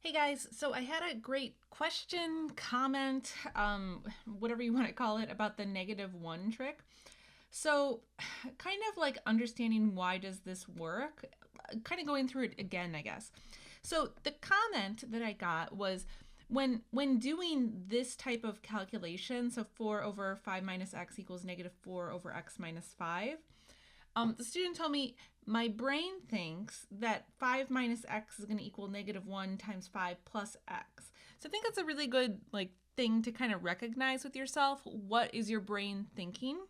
Hey guys, so I had a great question, comment, whatever you want to call it, about the -1 trick. So, kind of like understanding why does this work, kind of going through it again, I guess. So, the comment that I got was when doing this type of calculation, so 4 over 5 minus x equals -4 over x minus 5, the student told me my brain thinks that 5 minus x is going to equal -1 times 5 plus x. So I think that's a really good thing to kind of recognize with yourself. What is your brain thinking?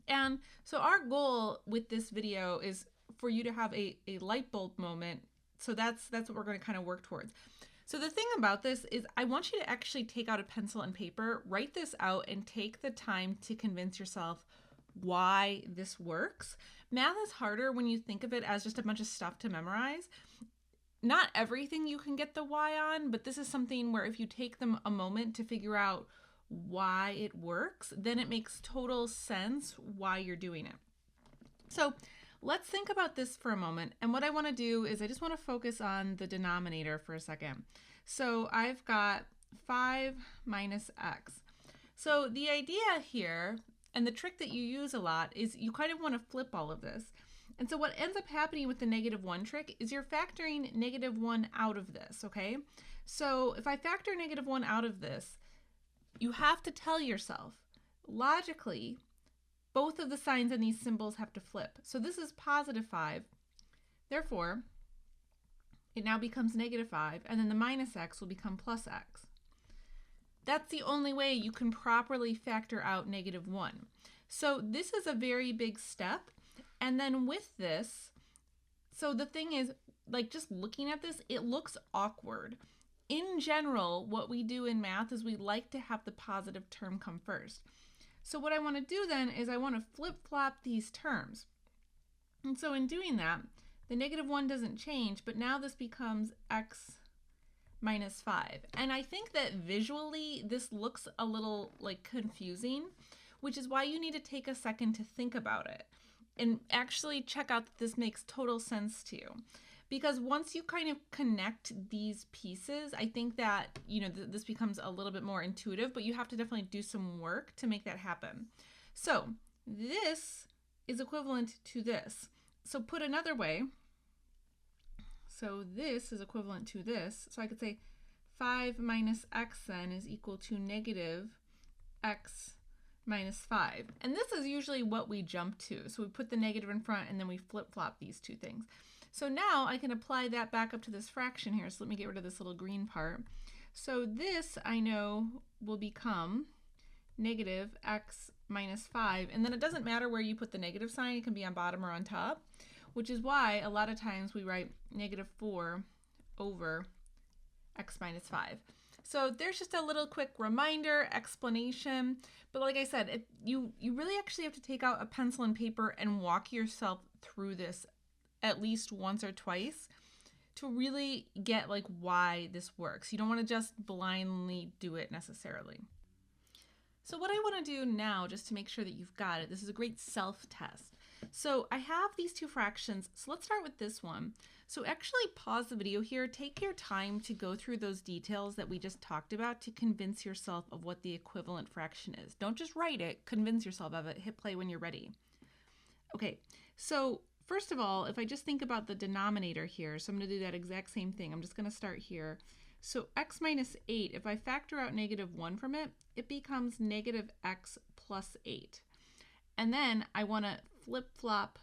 And so our goal with this video is for you to have a light bulb moment. So that's what we're going to kind of work towards. So the thing about this is I want you to actually take out a pencil and paper, write this out, and take the time to convince yourself why this works. Math is harder when you think of it as just a bunch of stuff to memorize. Not everything you can get the why on, but this is something where if you take them a moment to figure out why it works, then it makes total sense why you're doing it. So let's think about this for a moment. And what I want to do is I just want to focus on the denominator for a second. So I've got 5 minus x. So the idea here, and the trick that you use a lot, is you kind of want to flip all of this. And so what ends up happening with the -1 trick is you're factoring -1 out of this, okay? So if I factor -1 out of this, you have to tell yourself, logically, both of the signs in these symbols have to flip. So this is positive 5. Therefore, it now becomes -5, and then the minus x will become plus x. That's the only way you can properly factor out -1. So this is a very big step. And then with this, so the thing is, just looking at this, it looks awkward. In general, what we do in math is we like to have the positive term come first. So what I want to do then is I want to flip-flop these terms. And so in doing that, the -1 doesn't change, but now this becomes x minus 5. And I think that visually this looks a little confusing, which is why you need to take a second to think about it and actually check out that this makes total sense to you. Because once you kind of connect these pieces, I think that, this becomes a little bit more intuitive, but you have to definitely do some work to make that happen. So this is equivalent to this. So put another way, so this is equivalent to this. So I could say 5 minus x then is equal to -x minus 5. And this is usually what we jump to. So we put the negative in front and then we flip-flop these two things. So now I can apply that back up to this fraction here. So let me get rid of this little green part. So this I know will become -x minus 5. And then it doesn't matter where you put the negative sign. It can be on bottom or on top, which is why a lot of times we write -4 over x minus 5. So there's just a little quick reminder, explanation. But like I said, you really actually have to take out a pencil and paper and walk yourself through this at least once or twice to really get why this works. You don't want to just blindly do it necessarily. So what I want to do now, just to make sure that you've got it, this is a great self-test. So I have these two fractions, so let's start with this one. So actually pause the video here, take your time to go through those details that we just talked about to convince yourself of what the equivalent fraction is. Don't just write it, convince yourself of it, hit play when you're ready. Okay, so first of all, if I just think about the denominator here, so I'm going to do that exact same thing. I'm just going to start here. So x minus 8, if I factor out -1 from it, it becomes -x plus 8. And then I want to flip-flop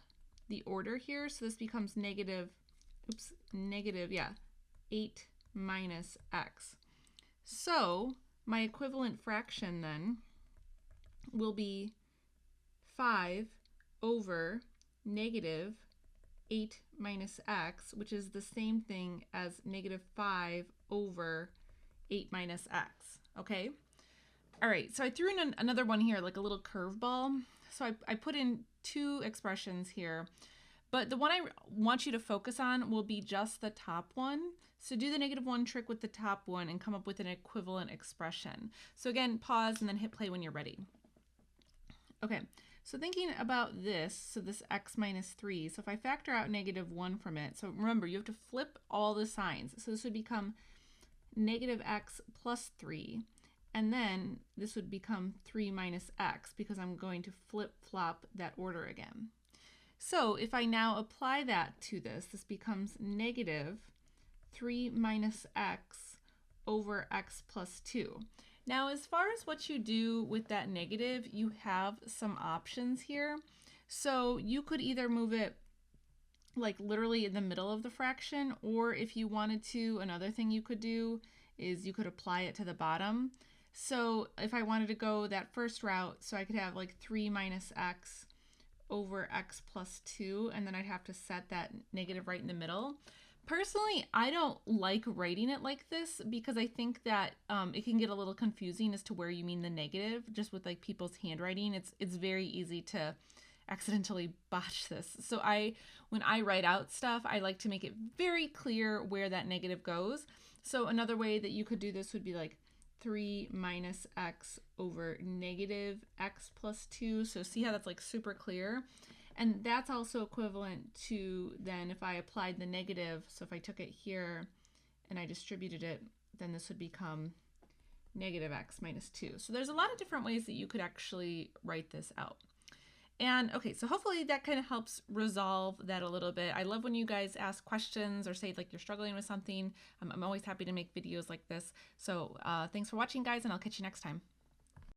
the order here. So this becomes -8 minus x. So my equivalent fraction then will be 5 over -8 minus x, which is the same thing as -5 over 8 minus x, okay? All right, so I threw in another one here, like a little curveball. So I put in two expressions here, but the one I want you to focus on will be just the top one. So do the -1 trick with the top one and come up with an equivalent expression. So again, pause and then hit play when you're ready. Okay, So thinking about this, so this x minus 3, so if I factor out negative 1 from it, so remember you have to flip all the signs. So this would become negative x plus 3, and then this would become 3 minus x because I'm going to flip-flop that order again. So if I now apply that to this becomes negative 3 minus x over x plus 2. Now, as far as what you do with that negative, you have some options here. So you could either move it like literally in the middle of the fraction, or if you wanted to, another thing you could do is you could apply it to the bottom. So if I wanted to go that first route, so I could have like 3 minus x over x plus 2, and then I'd have to set that negative right in the middle. Personally, I don't like writing it like this because I think that it can get a little confusing as to where you mean the negative. Just with like people's handwriting, it's very easy to accidentally botch this. So when I write out stuff, I like to make it very clear where that negative goes. So another way that you could do this would be like 3 minus x over negative x plus 2. So see how that's like super clear? And that's also equivalent to then if I applied the negative, so if I took it here and I distributed it, then this would become negative x minus 2. So there's a lot of different ways that you could actually write this out. And okay, so hopefully that kind of helps resolve that a little bit. I love when you guys ask questions or say like you're struggling with something. I'm always happy to make videos like this. So thanks for watching, guys, and I'll catch you next time.